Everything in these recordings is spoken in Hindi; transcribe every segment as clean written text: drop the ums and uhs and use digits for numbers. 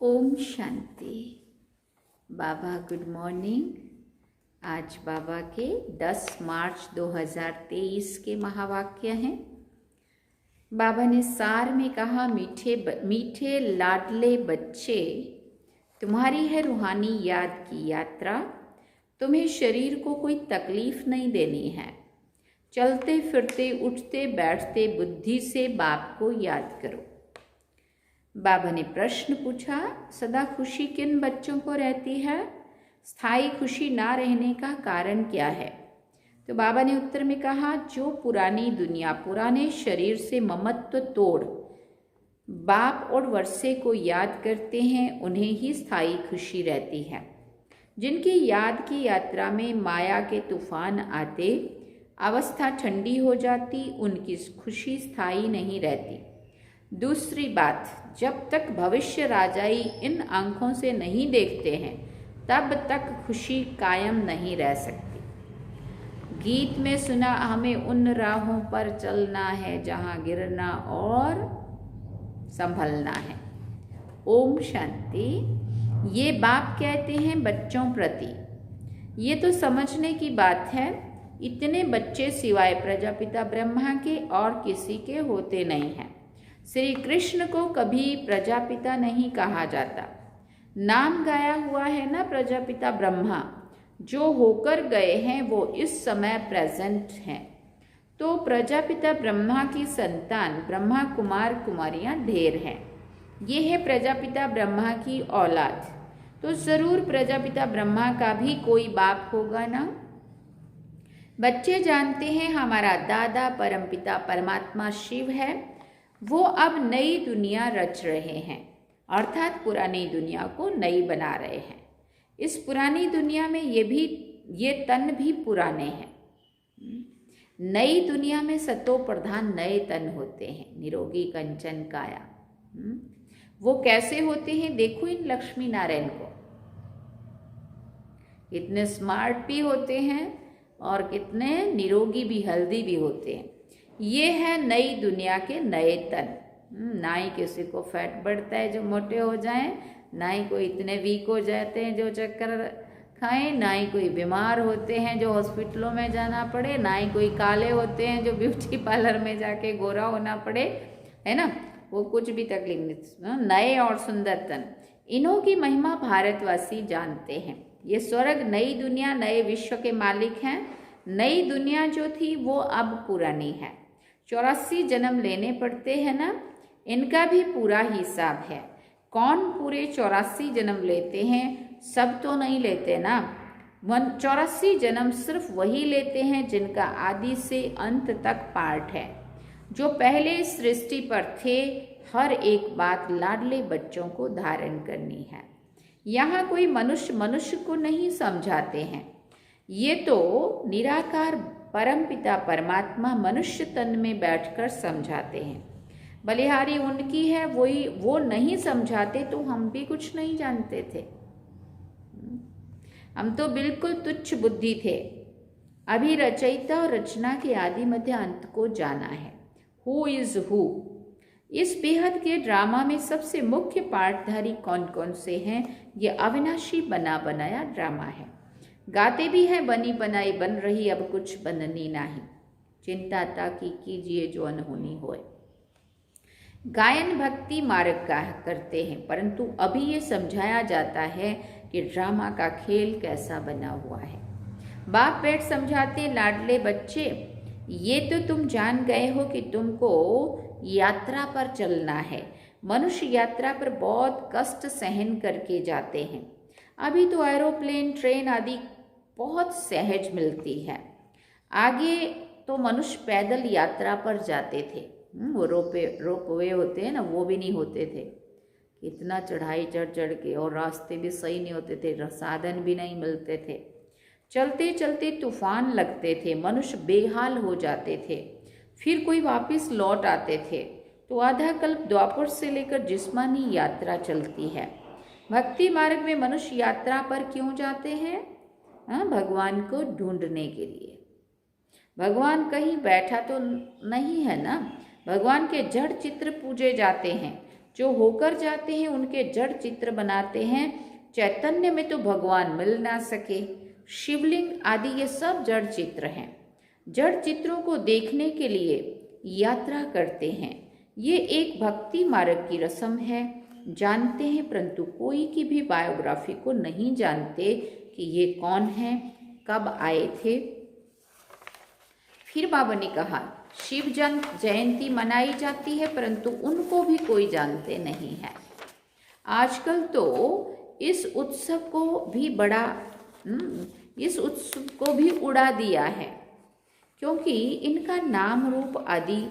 ओम शांति। बाबा गुड मॉर्निंग। आज बाबा के 10 मार्च 2023 के महावाक्य हैं। बाबा ने सार में कहा, मीठे लाडले बच्चे, तुम्हारी है रूहानी याद की यात्रा। तुम्हें शरीर को कोई तकलीफ नहीं देनी है। चलते फिरते उठते बैठते बुद्धि से बाप को याद करो। बाबा ने प्रश्न पूछा, सदा खुशी किन बच्चों को रहती है? स्थायी खुशी ना रहने का कारण क्या है? तो बाबा ने उत्तर में कहा, जो पुरानी दुनिया पुराने शरीर से ममत्व तोड़ बाप और वर्षे को याद करते हैं, उन्हें ही स्थायी खुशी रहती है। जिनकी याद की यात्रा में माया के तूफान आते, अवस्था ठंडी हो जाती, उनकी खुशी स्थायी नहीं रहती। दूसरी बात, जब तक भविष्य राजाई इन आंखों से नहीं देखते हैं, तब तक खुशी कायम नहीं रह सकती। गीत में सुना, हमें उन राहों पर चलना है जहां गिरना और संभलना है। ओम शांति। ये बाप कहते हैं बच्चों प्रति। ये तो समझने की बात है, इतने बच्चे सिवाय प्रजापिता ब्रह्मा के और किसी के होते नहीं हैं। श्री कृष्ण को कभी प्रजापिता नहीं कहा जाता। नाम गाया हुआ है ना प्रजापिता ब्रह्मा। जो होकर गए हैं वो इस समय प्रेजेंट हैं। तो प्रजापिता ब्रह्मा की संतान ब्रह्मा कुमार कुमारियां ढेर हैं। ये है प्रजापिता ब्रह्मा की औलाद। तो जरूर प्रजापिता ब्रह्मा का भी कोई बाप होगा ना। बच्चे जानते हैं हमारा दादा परमपिता परमात्मा शिव है। वो अब नई दुनिया रच रहे हैं, अर्थात पुरानी दुनिया को नई बना रहे हैं। इस पुरानी दुनिया में ये तन भी पुराने हैं। नई दुनिया में सतो प्रधान नए तन होते हैं, निरोगी कंचन काया। वो कैसे होते हैं? देखो इन लक्ष्मी नारायण को, कितने स्मार्ट भी होते हैं और कितने निरोगी भी, हेल्दी भी होते हैं। ये है नई दुनिया के नए तन। ना ही किसी को फैट बढ़ता है जो मोटे हो जाएं, ना ही कोई इतने वीक हो जाते हैं जो चक्कर खाएं, ना ही कोई बीमार होते हैं जो हॉस्पिटलों में जाना पड़े, ना ही कोई काले होते हैं जो ब्यूटी पार्लर में जाके गोरा होना पड़े, है ना। वो कुछ भी तकलीफ नहीं। नए और सुंदर तन, इन्हों की महिमा भारतवासी जानते हैं। ये स्वर्ग नई दुनिया नए विश्व के मालिक हैं। नई दुनिया जो थी वो अब पुरानी है। 84 जन्म लेने पड़ते हैं ना, इनका भी पूरा हिसाब है। कौन पूरे 84 जन्म लेते हैं? सब तो नहीं लेते ना। 84 जन्म सिर्फ वही लेते हैं जिनका आदि से अंत तक पार्ट है। जो पहले सृष्टि पर थे, हर एक बात लाडले बच्चों को धारण करनी है। यहाँ कोई मनुष्य को नहीं समझाते हैं। ये तो निराकार परमपिता परमात्मा मनुष्य तन में बैठकर समझाते हैं। बलिहारी उनकी है, वो नहीं समझाते तो हम भी कुछ नहीं जानते थे। हम तो बिल्कुल तुच्छ बुद्धि थे। अभी रचयिता और रचना के आदि मध्य अंत को जाना है। Who is who. इस बेहद के ड्रामा में सबसे मुख्य पार्टधारी कौन कौन से हैं? ये अविनाशी बना बनाया ड्रामा है। गाते भी हैं, बनी बनाई बन रही अब कुछ बननी नहीं। चिंता ताकि कीजिए जो अनहोनी होए। गायन भक्ति मार्ग का करते हैं, परंतु अभी ये समझाया जाता है कि ड्रामा का खेल कैसा बना हुआ है। बाप बैठ समझाते, लाडले बच्चे, ये तो तुम जान गए हो कि तुमको यात्रा पर चलना है। मनुष्य यात्रा पर बहुत कष्ट सहन करके जाते हैं। अभी तो एरोप्लेन ट्रेन आदि बहुत सहज मिलती है। आगे तो मनुष्य पैदल यात्रा पर जाते थे। वो रोपवे होते हैं ना, वो भी नहीं होते थे। कितना चढ़ाई चढ़ चढ़ के, और रास्ते भी सही नहीं होते थे, साधन भी नहीं मिलते थे। चलते चलते तूफान लगते थे, मनुष्य बेहाल हो जाते थे। फिर कोई वापस लौट आते थे। तो आधा कल्प द्वापर से लेकर जिस्मानी यात्रा चलती है। भक्ति मार्ग में मनुष्य यात्रा पर क्यों जाते हैं? भगवान को ढूंढने के लिए। भगवान कहीं बैठा तो नहीं है ना। भगवान के जड़ चित्र पूजे जाते हैं। जो होकर जाते हैं उनके जड़ चित्र बनाते हैं। चैतन्य में तो भगवान मिल ना सके। शिवलिंग आदि ये सब जड़ चित्र हैं। जड़ चित्रों को देखने के लिए यात्रा करते हैं। ये एक भक्ति मार्ग की रस्म है। जानते हैं परंतु कोई की भी बायोग्राफी को नहीं जानते कि ये कौन है, कब आए थे। फिर बाबा ने कहा शिव जयंती मनाई जाती है परंतु उनको भी कोई जानते नहीं है। आजकल तो इस उत्सव को भी उड़ा दिया है, क्योंकि इनका नाम रूप आदि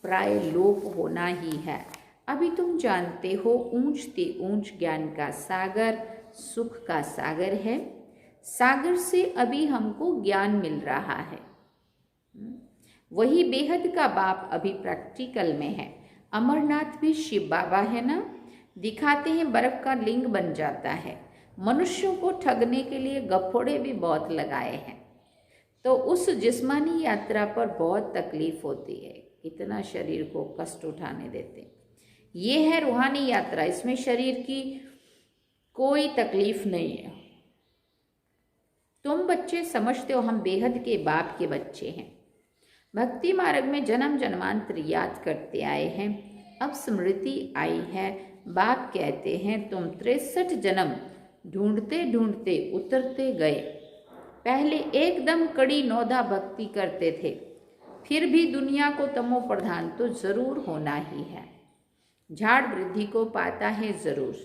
प्राय लोप होना ही है। अभी तुम जानते हो ऊंच ते ऊंच ज्ञान का सागर सुख का सागर है। सागर से अभी हमको ज्ञान मिल रहा है। वही बेहद का बाप अभी प्रैक्टिकल में है। अमरनाथ भी शिव बाबा है ना, दिखाते हैं बर्फ का लिंग बन जाता है। मनुष्यों को ठगने के लिए गफोड़े भी बहुत लगाए हैं। तो उस जिस्मानी यात्रा पर बहुत तकलीफ होती है, इतना शरीर को कष्ट उठाने देते। ये है रूहानी यात्रा, इसमें शरीर की कोई तकलीफ नहीं है। तुम बच्चे समझते हो हम बेहद के बाप के बच्चे हैं। भक्ति मार्ग में जन्म जन्मांतर याद करते आए हैं, अब स्मृति आई है। बाप कहते हैं तुम 63 जन्म ढूंढते ढूंढते उतरते गए। पहले एकदम कड़ी नौधा भक्ति करते थे, फिर भी दुनिया को तमो प्रधान तो जरूर होना ही है। झाड़ वृद्धि को पाता है जरूर।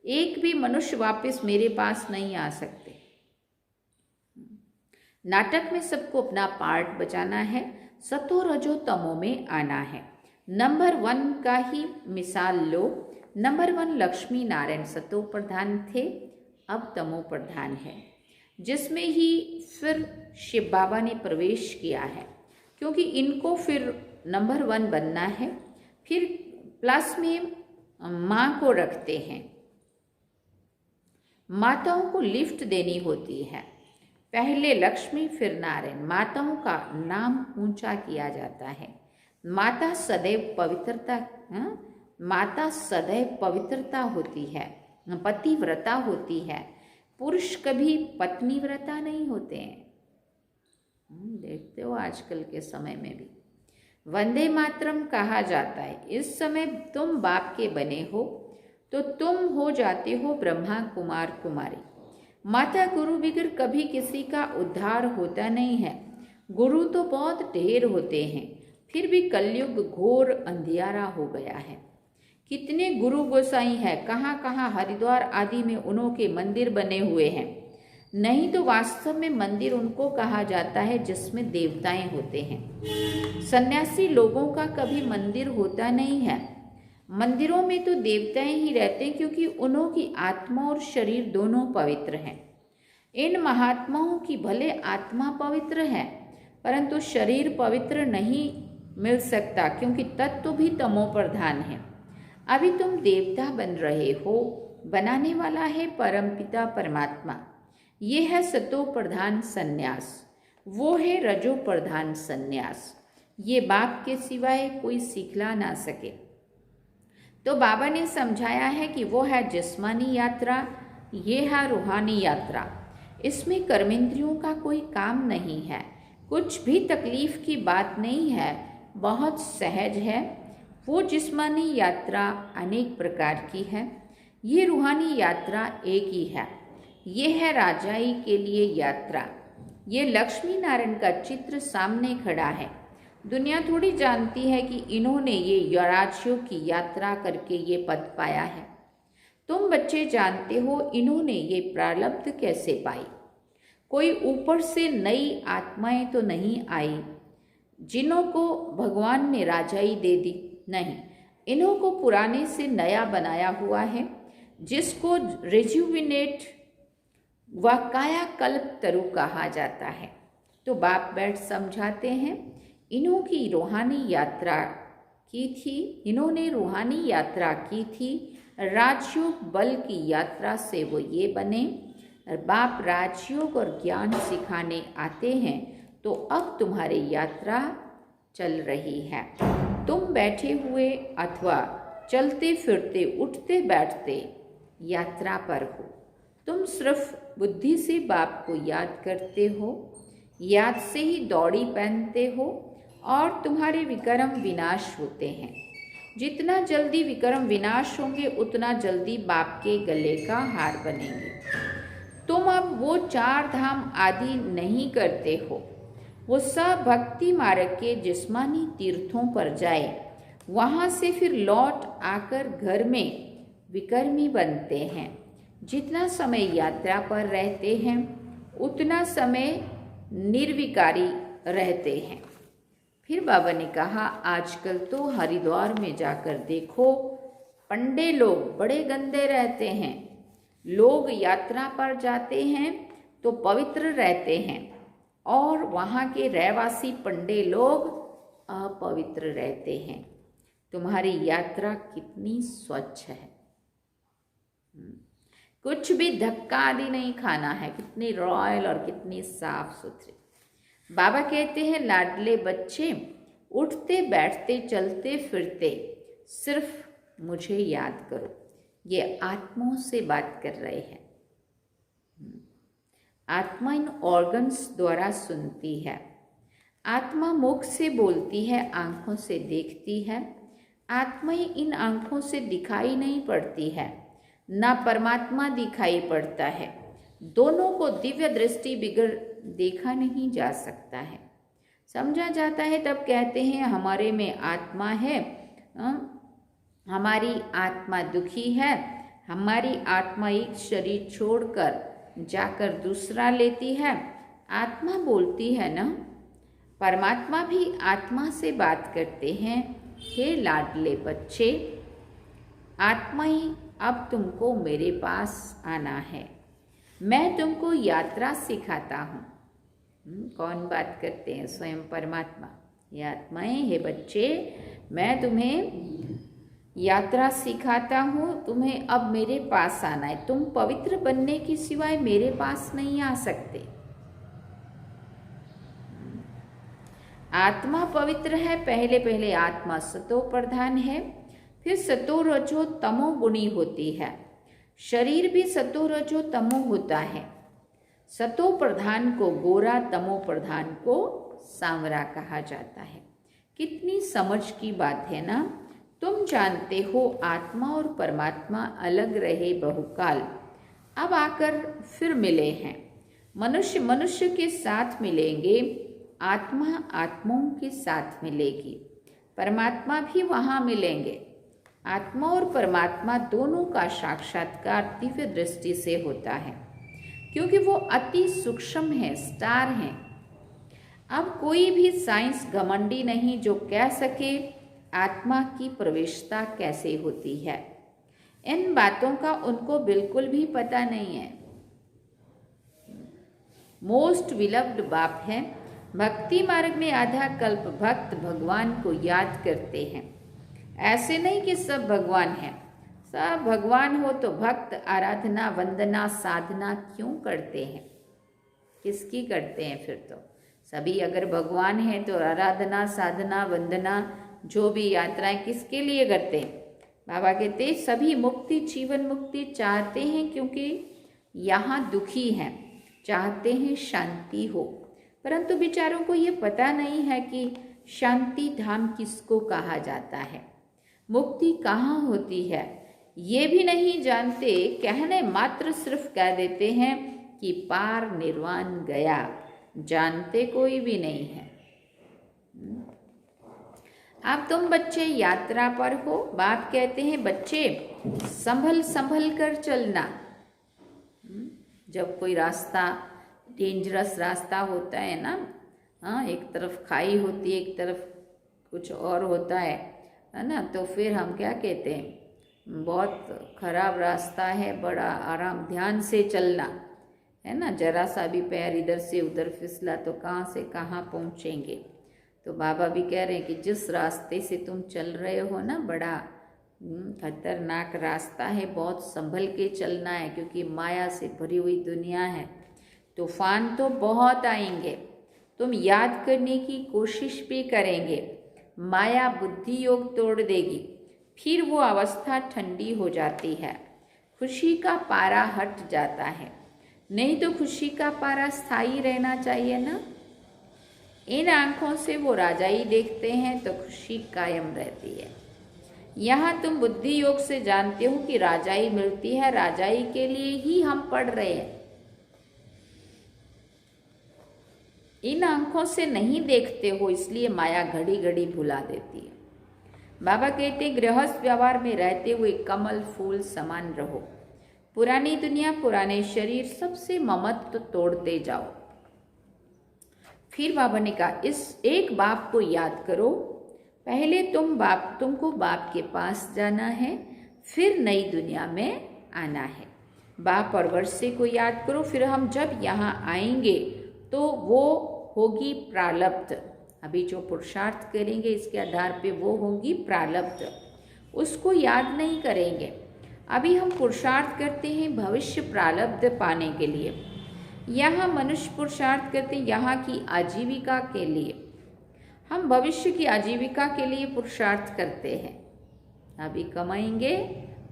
एक भी मनुष्य वापस मेरे पास नहीं आ सकते। नाटक में सबको अपना पार्ट बचाना है, सतो रजो तमो में आना है। नंबर 1 का ही मिसाल लो। नंबर 1 लक्ष्मी नारायण सतो प्रधान थे, अब तमो प्रधान है, जिसमें ही फिर शिव बाबा ने प्रवेश किया है, क्योंकि इनको फिर नंबर 1 बनना है। फिर प्लस में माँ को रखते हैं, माताओं को लिफ्ट देनी होती है। पहले लक्ष्मी फिर नारायण, माताओं का नाम ऊंचा किया जाता है। माता सदैव पवित्रता होती है, पतिव्रता होती है। पुरुष कभी पत्नी व्रता नहीं होते हैं। देखते हो आजकल के समय में भी वंदे मातरम कहा जाता है। इस समय तुम बाप के बने हो तो तुम हो जाते हो ब्रह्मा कुमार कुमारी। माता गुरु बगैर कभी किसी का उद्धार होता नहीं है। गुरु तो बहुत ढेर होते हैं, फिर भी कलयुग घोर अंधियारा हो गया है। कितने गुरु गोसाई हैं, कहाँ कहाँ हरिद्वार आदि में उनके मंदिर बने हुए हैं। नहीं तो वास्तव में मंदिर उनको कहा जाता है जिसमें देवताएं होते हैं। सन्यासी लोगों का कभी मंदिर होता नहीं है। मंदिरों में तो देवताएं ही रहते हैं, क्योंकि उनकी आत्मा और शरीर दोनों पवित्र हैं। इन महात्माओं की भले आत्मा पवित्र है, परंतु शरीर पवित्र नहीं मिल सकता, क्योंकि तत्व भी तमो प्रधान है। अभी तुम देवता बन रहे हो, बनाने वाला है परमपिता परमात्मा। ये है सतो प्रधान संन्यास, वो है रजो प्रधान संन्यास। ये बाप के सिवाय कोई सिखला ना सके। तो बाबा ने समझाया है कि वो है जिस्मानी यात्रा, ये है रूहानी यात्रा। इसमें कर्मेंद्रियों का कोई काम नहीं है, कुछ भी तकलीफ की बात नहीं है, बहुत सहज है। वो जिस्मानी यात्रा अनेक प्रकार की है, ये रूहानी यात्रा एक ही है। ये है राजाई के लिए यात्रा। ये लक्ष्मी नारायण का चित्र सामने खड़ा है। दुनिया थोड़ी जानती है कि इन्होंने ये राज्यों की यात्रा करके ये पद पाया है। तुम बच्चे जानते हो इन्होंने ये प्रारब्ध कैसे पाई। कोई ऊपर से नई आत्माएं तो नहीं आई जिन्हों को भगवान ने राजाई दे दी, नहीं। इन्हों को पुराने से नया बनाया हुआ है, जिसको रिज्यूविनेट व कायाकल्प तरु कहा जाता है। तो बाप बैठ समझाते हैं, इन्हों की रूहानी यात्रा की थी, इन्होंने रूहानी यात्रा की थी, राजयोग बल की यात्रा से वो ये बने। बाप राजयोग और ज्ञान सिखाने आते हैं, तो अब तुम्हारी यात्रा चल रही है। तुम बैठे हुए अथवा चलते फिरते उठते बैठते यात्रा पर हो। तुम सिर्फ बुद्धि से बाप को याद करते हो, याद से ही दौड़ी पहनते हो और तुम्हारे विक्रम विनाश होते हैं। जितना जल्दी विक्रम विनाश होंगे उतना जल्दी बाप के गले का हार बनेंगे। तुम अब वो 4 धाम आदि नहीं करते हो। वो सब भक्ति मार्ग के जिस्मानी तीर्थों पर जाए, वहाँ से फिर लौट आकर घर में विकर्मी बनते हैं। जितना समय यात्रा पर रहते हैं उतना समय निर्विकारी रहते हैं। फिर बाबा ने कहा, आजकल तो हरिद्वार में जाकर देखो, पंडे लोग बड़े गंदे रहते हैं। लोग यात्रा पर जाते हैं तो पवित्र रहते हैं और वहाँ के रहवासी पंडे लोग अपवित्र रहते हैं। तुम्हारी यात्रा कितनी स्वच्छ है, कुछ भी धक्का आदि नहीं खाना है, कितनी रॉयल और कितनी साफ सुथरी। बाबा कहते हैं, लाडले बच्चे, उठते बैठते चलते फिरते सिर्फ मुझे याद करो। ये आत्माओं से बात कर रहे हैं। आत्मा इन ऑर्गन्स द्वारा सुनती है। आत्मा मुख से बोलती है, आंखों से देखती है। आत्मा इन आंखों से दिखाई नहीं पड़ती है, ना परमात्मा दिखाई पड़ता है। दोनों को दिव्य दृष्टि बिगड़ देखा नहीं जा सकता है। समझा जाता है तब कहते हैं हमारे में आत्मा है, हमारी आत्मा दुखी है, हमारी आत्मा एक शरीर छोड़कर जाकर दूसरा लेती है। आत्मा बोलती है ना, परमात्मा भी आत्मा से बात करते हैं। हे लाडले बच्चे, आत्मा ही अब तुमको मेरे पास आना है। मैं तुमको यात्रा सिखाता हूँ। कौन बात करते हैं? स्वयं परमात्मा। ये आत्माएं, हे बच्चे, मैं तुम्हें यात्रा सिखाता हूँ, तुम्हें अब मेरे पास आना है। तुम पवित्र बनने के सिवाय मेरे पास नहीं आ सकते। आत्मा पवित्र है। पहले पहले आत्मा सतो प्रधान है, फिर सतो रजो तमो गुणी होती है। शरीर भी सतो रजो तमो होता है। सतो प्रधान को गोरा, तमो प्रधान को सांवरा कहा जाता है। कितनी समझ की बात है ना। तुम जानते हो आत्मा और परमात्मा अलग रहे बहुकाल, अब आकर फिर मिले हैं। मनुष्य मनुष्य के साथ मिलेंगे, आत्मा आत्माओं के साथ मिलेगी, परमात्मा भी वहाँ मिलेंगे। आत्मा और परमात्मा दोनों का साक्षात्कार दिव्य दृष्टि से होता है, क्योंकि वो अति सूक्ष्म है, स्टार हैं। अब कोई भी साइंस घमंडी नहीं जो कह सके आत्मा की प्रवेशता कैसे होती है। इन बातों का उनको बिल्कुल भी पता नहीं है। मोस्ट विलव्ड बाप है। भक्ति मार्ग में आधा कल्प भक्त भगवान को याद करते हैं। ऐसे नहीं कि सब भगवान हैं। सब भगवान हो तो भक्त आराधना वंदना साधना क्यों करते हैं? किसकी करते हैं? फिर तो सभी अगर भगवान हैं तो आराधना साधना वंदना जो भी यात्राएं किसके लिए करते हैं? बाबा कहते हैं सभी मुक्ति, जीवन मुक्ति चाहते हैं, क्योंकि यहाँ दुखी हैं, चाहते हैं शांति हो। परंतु बेचारों को ये पता नहीं है कि शांति धाम किसको कहा जाता है, मुक्ति कहाँ होती है, ये भी नहीं जानते। कहने मात्र सिर्फ कह देते हैं कि पार निर्वाण गया, जानते कोई भी नहीं है। अब तुम बच्चे यात्रा पर हो। बाप कहते हैं बच्चे संभल संभल कर चलना। जब कोई रास्ता डेंजरस रास्ता होता है ना, हाँ, एक तरफ खाई होती है, एक तरफ कुछ और होता है ना, तो फिर हम क्या कहते हैं, बहुत खराब रास्ता है, बड़ा आराम, ध्यान से चलना है ना। जरा सा भी पैर इधर से उधर फिसला तो कहाँ से कहाँ पहुँचेंगे। तो बाबा भी कह रहे हैं कि जिस रास्ते से तुम चल रहे हो ना, बड़ा खतरनाक रास्ता है, बहुत संभल के चलना है, क्योंकि माया से भरी हुई दुनिया है। तूफान तो बहुत आएंगे, तुम याद करने की कोशिश भी करेंगे, माया बुद्धि योग तोड़ देगी, फिर वो अवस्था ठंडी हो जाती है, खुशी का पारा हट जाता है। नहीं तो खुशी का पारा स्थायी रहना चाहिए ना। इन आंखों से वो राजाई देखते हैं तो खुशी कायम रहती है। यहाँ तुम बुद्धि योग से जानते हो कि राजाई मिलती है, राजाई के लिए ही हम पढ़ रहे हैं। इन आंखों से नहीं देखते हो, इसलिए माया घड़ी घड़ी भुला देती है। बाबा कहते गृहस्थ व्यवहार में रहते हुए कमल फूल समान रहो। पुरानी दुनिया, पुराने शरीर, सबसे ममत्व तोड़ते जाओ। फिर बाबा ने कहा इस एक बाप को याद करो। पहले तुमको बाप के पास जाना है, फिर नई दुनिया में आना है। बाप और वर्षे को याद करो। फिर हम जब यहाँ आएंगे तो वो होगी प्रारब्ध। अभी जो पुरुषार्थ करेंगे इसके आधार पे वो होगी प्रारब्ध, उसको याद नहीं करेंगे। अभी हम पुरुषार्थ करते हैं भविष्य प्रारब्ध पाने के लिए। यहाँ मनुष्य पुरुषार्थ करते हैं यहाँ की आजीविका के लिए। हम भविष्य की आजीविका के लिए पुरुषार्थ करते हैं। अभी कमाएंगे,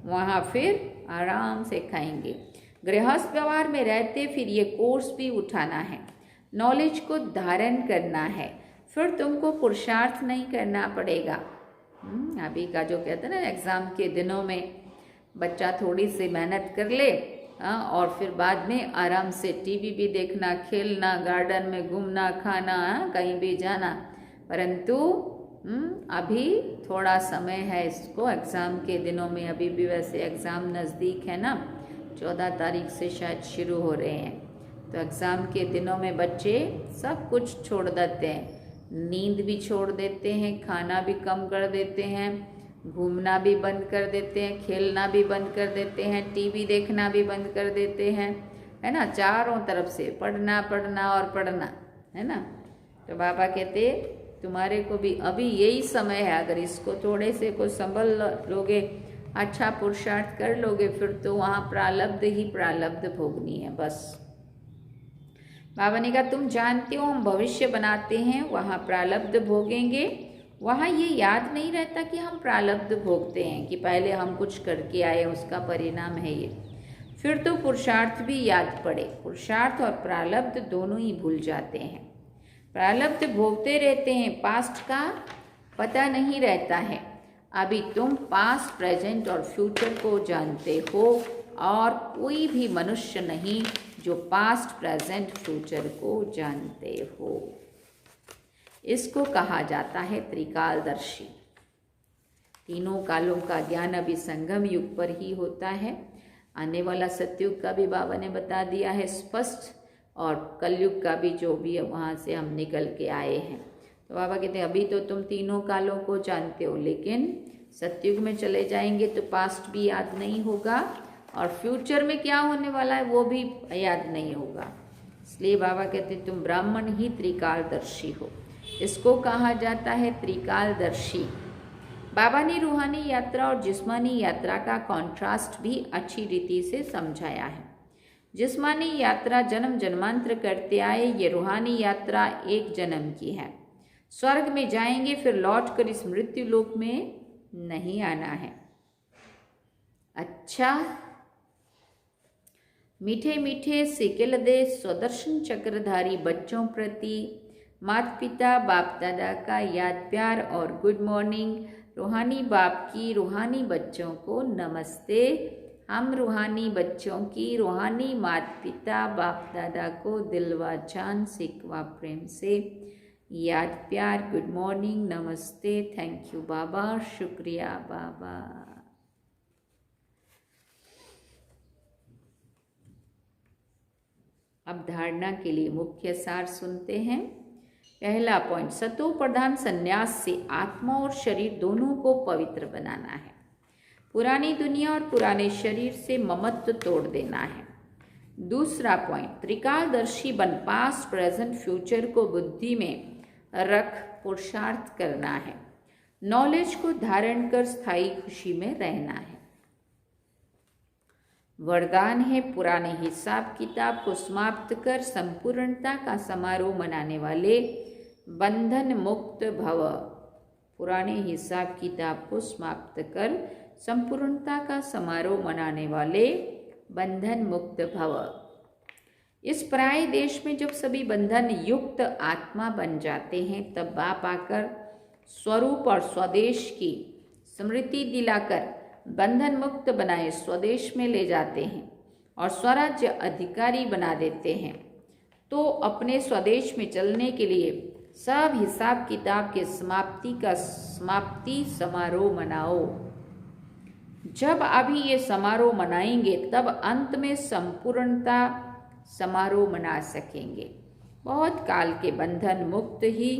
वहाँ फिर आराम से खाएंगे। गृहस्थ व्यवहार में रहते फिर ये कोर्स भी उठाना है, नॉलेज को धारण करना है, फिर तुमको पुरुषार्थ नहीं करना पड़ेगा। अभी का जो कहते हैं ना, एग्ज़ाम के दिनों में बच्चा थोड़ी सी मेहनत कर ले और फिर बाद में आराम से टीवी भी देखना, खेलना, गार्डन में घूमना, खाना, कहीं भी जाना। परंतु अभी थोड़ा समय है इसको, एग्ज़ाम के दिनों में। अभी भी वैसे एग्ज़ाम नज़दीक है ना, 14 तारीख से शायद शुरू हो रहे हैं। तो एग्ज़ाम के दिनों में बच्चे सब कुछ छोड़ देते हैं, नींद भी छोड़ देते हैं, खाना भी कम कर देते हैं, घूमना भी बंद कर देते हैं, खेलना भी बंद कर देते हैं, टीवी देखना भी बंद कर देते हैं, है ना। चारों तरफ से पढ़ना पढ़ना और पढ़ना, है ना। तो बाबा कहते तुम्हारे को भी अभी यही समय है, अगर इसको थोड़े से को संभल लोगे, अच्छा पुरुषार्थ कर लोगे, फिर तो वहाँ प्रारब्ध ही प्रारब्ध भोगनी है बस। बाबा ने कहा तुम जानते हो हम भविष्य बनाते हैं, वहाँ प्रारब्ध भोगेंगे। वहाँ ये याद नहीं रहता कि हम प्रारब्ध भोगते हैं, कि पहले हम कुछ करके आए, उसका परिणाम है ये। फिर तो पुरुषार्थ भी याद पड़े। पुरुषार्थ और प्रारब्ध दोनों ही भूल जाते हैं। प्रारब्ध भोगते रहते हैं, पास्ट का पता नहीं रहता है। अभी तुम पास्ट, प्रेजेंट और फ्यूचर को जानते हो, और कोई भी मनुष्य नहीं जो पास्ट, प्रेजेंट, फ्यूचर को जानते हो। इसको कहा जाता है त्रिकालदर्शी। तीनों कालों का ज्ञान अभी संगम युग पर ही होता है। आने वाला सतयुग का भी बाबा ने बता दिया है स्पष्ट, और कलयुग का भी जो भी है वहाँ से हम निकल के आए हैं। तो बाबा कहते हैं अभी तो तुम तीनों कालों को जानते हो, लेकिन सतयुग में चले जाएंगे तो पास्ट भी याद नहीं होगा, और फ्यूचर में क्या होने वाला है वो भी याद नहीं होगा। इसलिए बाबा कहते हैं तुम ब्राह्मण ही त्रिकालदर्शी हो। इसको कहा जाता है त्रिकालदर्शी। बाबा ने रूहानी यात्रा और जिस्मानी यात्रा का कॉन्ट्रास्ट भी अच्छी रीति से समझाया है। जिस्मानी यात्रा जन्म जन्मांतर करते आए, ये रूहानी यात्रा एक जन्म की है। स्वर्ग में जाएंगे, फिर लौटकर इस मृत्यु लोक में नहीं आना है। अच्छा, मीठे मीठे सिकेलदे स्वदर्शन चक्रधारी बच्चों प्रति माता पिता बाप दादा का याद प्यार और गुड मॉर्निंग। रूहानी बाप की रूहानी बच्चों को नमस्ते। हम रूहानी बच्चों की रूहानी माता पिता बाप दादा को दिलवा जान सिकवा प्रेम से याद प्यार, गुड मॉर्निंग, नमस्ते, थैंक यू बाबा, शुक्रिया बाबा। अब धारणा के लिए मुख्य सार सुनते हैं। पहला पॉइंट, सतो प्रधान संन्यास से आत्मा और शरीर दोनों को पवित्र बनाना है। पुरानी दुनिया और पुराने शरीर से ममत्व तोड़ देना है। दूसरा पॉइंट, त्रिकालदर्शी बन पास्ट, प्रेजेंट, फ्यूचर को बुद्धि में रख पुरुषार्थ करना है। नॉलेज को धारण कर स्थायी खुशी में रहना है। वरदान है पुराने हिसाब किताब को समाप्त कर संपूर्णता का समारोह मनाने वाले बंधन मुक्त भव। पुराने हिसाब किताब को समाप्त कर संपूर्णता का समारोह मनाने वाले बंधन मुक्त भव। इस पराये देश में जब सभी बंधन युक्त आत्मा बन जाते हैं तब बाप आकर स्वरूप और स्वदेश की स्मृति दिलाकर बंधन मुक्त बनाए स्वदेश में ले जाते हैं और स्वराज्य अधिकारी बना देते हैं। तो अपने स्वदेश में चलने के लिए सब हिसाब किताब के समाप्ति समारोह मनाओ। जब अभी ये समारोह मनाएंगे तब अंत में संपूर्णता समारोह मना सकेंगे। बहुत काल के बंधन मुक्त ही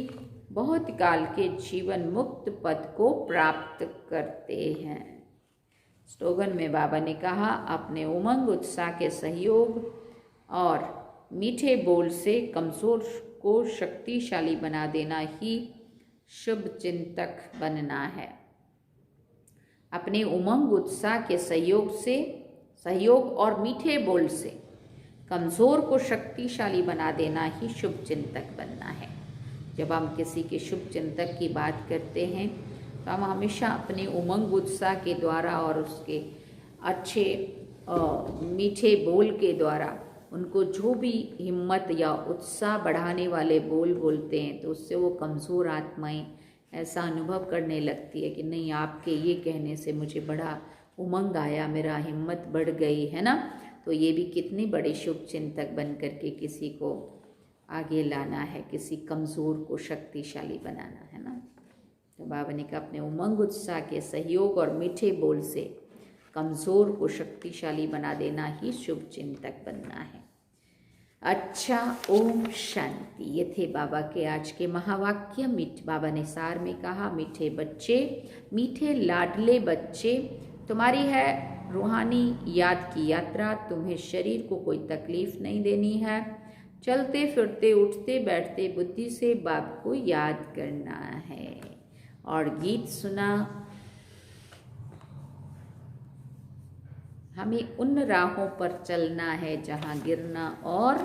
बहुत काल के जीवन मुक्त पद को प्राप्त करते हैं। स्लोगन में बाबा ने कहा, अपने उमंग उत्साह के सहयोग और मीठे बोल से कमजोर को शक्तिशाली बना देना ही शुभ चिंतक बनना है। अपने उमंग उत्साह के सहयोग और मीठे बोल से कमजोर को शक्तिशाली बना देना ही शुभ चिंतक बनना है। जब हम किसी के शुभ चिंतक की बात करते हैं तो हम हमेशा अपने उमंग उत्साह के द्वारा और उसके अच्छे मीठे बोल के द्वारा उनको जो भी हिम्मत या उत्साह बढ़ाने वाले बोल बोलते हैं तो उससे वो कमज़ोर आत्माएं ऐसा अनुभव करने लगती है कि नहीं, आपके ये कहने से मुझे बड़ा उमंग आया, मेरा हिम्मत बढ़ गई, है ना। तो ये भी कितनी बड़ी शुभ चिंतक बन करके किसी को आगे लाना है, किसी कमज़ोर को शक्तिशाली बनाना है ना। तो बाबा ने कहा, अपने उमंग उत्साह के सहयोग और मीठे बोल से कमज़ोर को शक्तिशाली बना देना ही शुभ चिंतक बनना है। अच्छा, ओम शांति। ये थे बाबा के आज के महावाक्य। बाबा ने सार में कहा, मीठे बच्चे, मीठे लाडले बच्चे, तुम्हारी है रूहानी याद की यात्रा। तुम्हें शरीर को कोई तकलीफ नहीं देनी है। चलते फिरते उठते बैठते बुद्धि से बाप को याद करना है। और गीत सुना, हमें उन राहों पर चलना है जहाँ गिरना और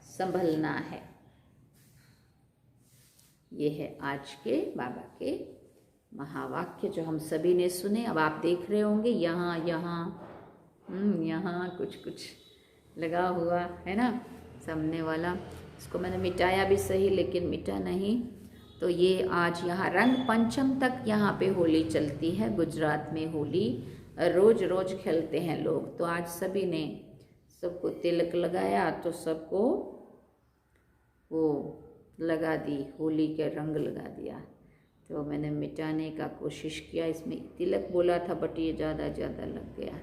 संभलना है। ये है आज के बाबा के महावाक्य जो हम सभी ने सुने। अब आप देख रहे होंगे यहाँ कुछ कुछ लगा हुआ है ना सामने वाला। इसको मैंने मिटाया भी सही लेकिन मिटा नहीं। तो ये आज यहाँ रंग पंचम तक यहाँ पे होली चलती है। गुजरात में होली रोज रोज खेलते हैं लोग। तो आज सभी ने सबको तिलक लगाया तो सबको वो लगा दी, होली के रंग लगा दिया। तो मैंने मिटाने का कोशिश किया। इसमें तिलक बोला था बट ये ज़्यादा लग गया।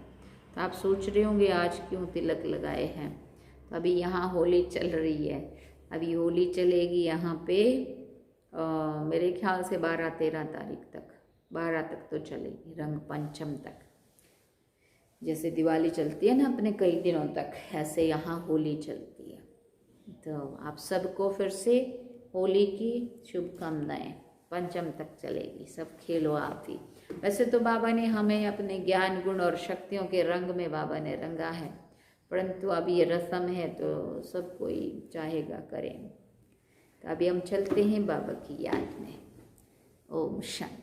तो आप सोच रहे होंगे आज क्यों तिलक लगाए हैं। तो अभी यहाँ होली चल रही है। अभी होली चलेगी यहाँ पे मेरे ख्याल से 12-13 तारीख तक, 12 तक तो चलेगी, रंग पंचम तक। जैसे दिवाली चलती है ना अपने कई दिनों तक, ऐसे यहाँ होली चलती है। तो आप सबको फिर से होली की शुभकामनाएं। पंचम तक चलेगी, सब खेलो आप ही। वैसे तो बाबा ने हमें अपने ज्ञान गुण और शक्तियों के रंग में बाबा ने रंगा है, परंतु अभी ये रस्म है तो सब कोई चाहेगा करें। तो अभी हम चलते हैं बाबा की याद में। ओम शांति।